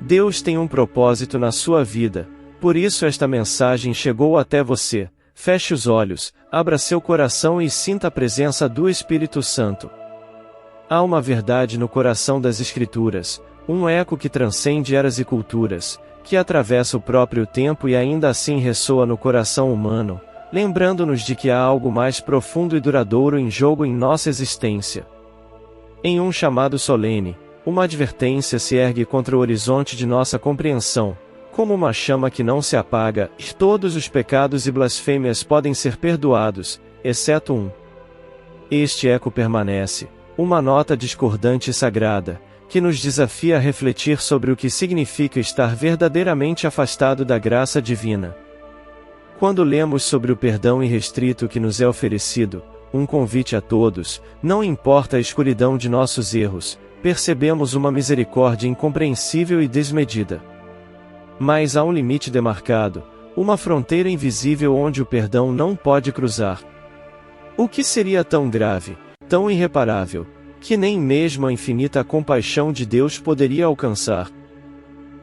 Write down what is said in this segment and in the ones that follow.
Deus tem um propósito na sua vida, por isso esta mensagem chegou até você. Feche os olhos, abra seu coração e sinta a presença do Espírito Santo. Há uma verdade no coração das Escrituras, um eco que transcende eras e culturas, que atravessa o próprio tempo e ainda assim ressoa no coração humano, lembrando-nos de que há algo mais profundo e duradouro em jogo em nossa existência. Em um chamado solene, uma advertência se ergue contra o horizonte de nossa compreensão, como uma chama que não se apaga, e todos os pecados e blasfêmias podem ser perdoados, exceto um. Este eco permanece, uma nota discordante e sagrada, que nos desafia a refletir sobre o que significa estar verdadeiramente afastado da graça divina. Quando lemos sobre o perdão irrestrito que nos é oferecido, um convite a todos, não importa a escuridão de nossos erros, percebemos uma misericórdia incompreensível e desmedida. Mas há um limite demarcado, uma fronteira invisível onde o perdão não pode cruzar. O que seria tão grave, tão irreparável, que nem mesmo a infinita compaixão de Deus poderia alcançar?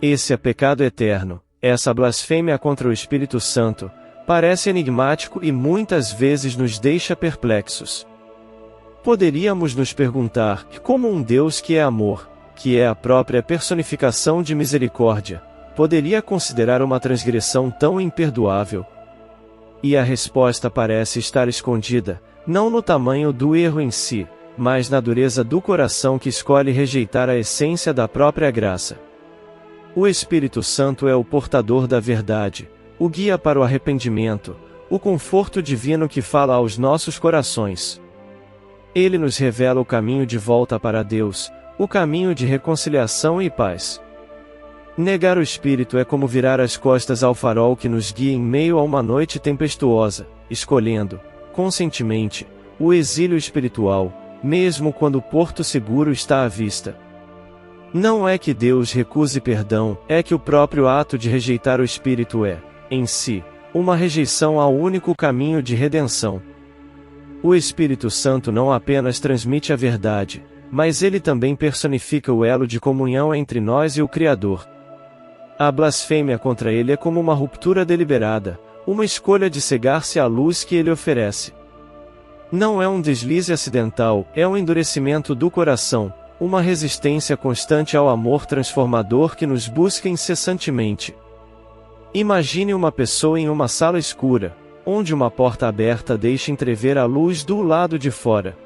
Esse é pecado eterno, essa blasfêmia contra o Espírito Santo, parece enigmático e muitas vezes nos deixa perplexos. Poderíamos nos perguntar, como um Deus que é amor, que é a própria personificação de misericórdia, poderia considerar uma transgressão tão imperdoável? E a resposta parece estar escondida, não no tamanho do erro em si, mas na dureza do coração que escolhe rejeitar a essência da própria graça. O Espírito Santo é o portador da verdade, o guia para o arrependimento, o conforto divino que fala aos nossos corações. Ele nos revela o caminho de volta para Deus, o caminho de reconciliação e paz. Negar o Espírito é como virar as costas ao farol que nos guia em meio a uma noite tempestuosa, escolhendo, conscientemente, o exílio espiritual, mesmo quando o porto seguro está à vista. Não é que Deus recuse perdão, é que o próprio ato de rejeitar o Espírito é, em si, uma rejeição ao único caminho de redenção. O Espírito Santo não apenas transmite a verdade, mas ele também personifica o elo de comunhão entre nós e o Criador. A blasfêmia contra ele é como uma ruptura deliberada, uma escolha de cegar-se à luz que ele oferece. Não é um deslize acidental, é um endurecimento do coração, uma resistência constante ao amor transformador que nos busca incessantemente. Imagine uma pessoa em uma sala escura, onde uma porta aberta deixa entrever a luz do lado de fora.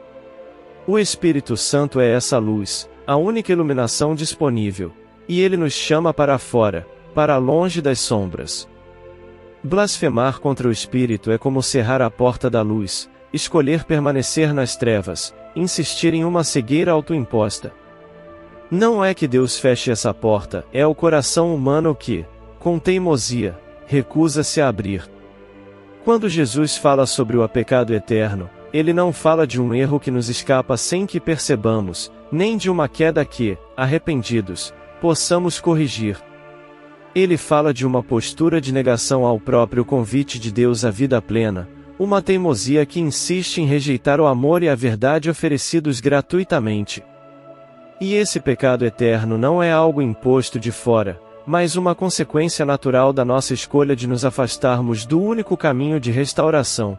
O Espírito Santo é essa luz, a única iluminação disponível, e ele nos chama para fora, para longe das sombras. Blasfemar contra o Espírito é como cerrar a porta da luz, escolher permanecer nas trevas, insistir em uma cegueira autoimposta. Não é que Deus feche essa porta, é o coração humano que, com teimosia, recusa-se a abrir. Quando Jesus fala sobre o pecado eterno, ele não fala de um erro que nos escapa sem que percebamos, nem de uma queda que, arrependidos, possamos corrigir. Ele fala de uma postura de negação ao próprio convite de Deus à vida plena, uma teimosia que insiste em rejeitar o amor e a verdade oferecidos gratuitamente. E esse pecado eterno não é algo imposto de fora, mas uma consequência natural da nossa escolha de nos afastarmos do único caminho de restauração.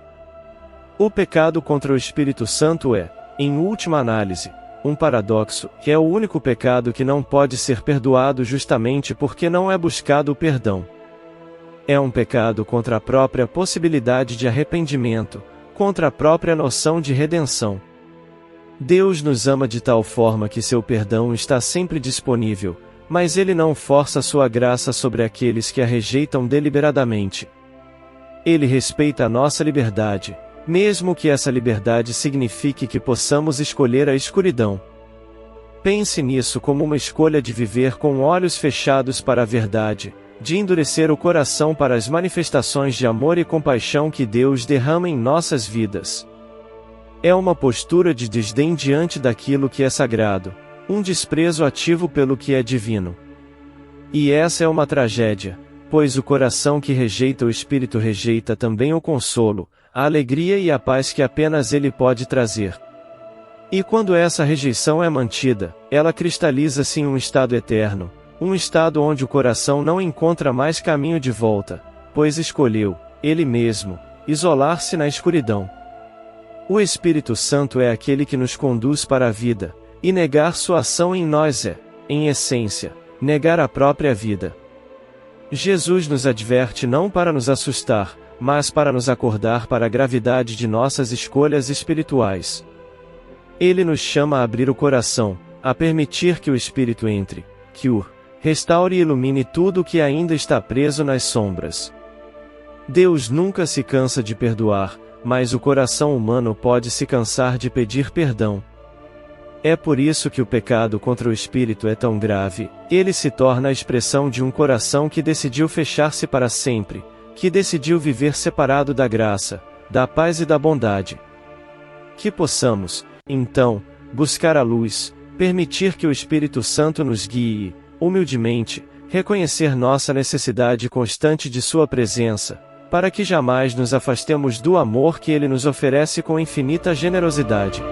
O pecado contra o Espírito Santo é, em última análise, um paradoxo, que é o único pecado que não pode ser perdoado justamente porque não é buscado o perdão. É um pecado contra a própria possibilidade de arrependimento, contra a própria noção de redenção. Deus nos ama de tal forma que seu perdão está sempre disponível, mas ele não força sua graça sobre aqueles que a rejeitam deliberadamente. Ele respeita a nossa liberdade, mesmo que essa liberdade signifique que possamos escolher a escuridão. Pense nisso como uma escolha de viver com olhos fechados para a verdade, de endurecer o coração para as manifestações de amor e compaixão que Deus derrama em nossas vidas. É uma postura de desdém diante daquilo que é sagrado, um desprezo ativo pelo que é divino. E essa é uma tragédia, pois o coração que rejeita o Espírito rejeita também o consolo, a alegria e a paz que apenas ele pode trazer. E quando essa rejeição é mantida, ela cristaliza-se em um estado eterno, Um estado onde o coração não encontra mais caminho de volta, pois escolheu, ele mesmo, isolar-se na escuridão. O Espírito Santo é aquele que nos conduz para a vida, e negar sua ação em nós é, em essência, negar a própria vida. Jesus nos adverte não para nos assustar, mas para nos acordar para a gravidade de nossas escolhas espirituais. Ele nos chama a abrir o coração, a permitir que o Espírito entre, que o restaure e ilumine tudo o que ainda está preso nas sombras. Deus nunca se cansa de perdoar, mas o coração humano pode se cansar de pedir perdão. É por isso que o pecado contra o Espírito é tão grave, ele se torna a expressão de um coração que decidiu fechar-se para sempre, que decidiu viver separado da graça, da paz e da bondade. Que possamos, então, buscar a luz, permitir que o Espírito Santo nos guie e, humildemente, reconhecer nossa necessidade constante de sua presença, para que jamais nos afastemos do amor que ele nos oferece com infinita generosidade.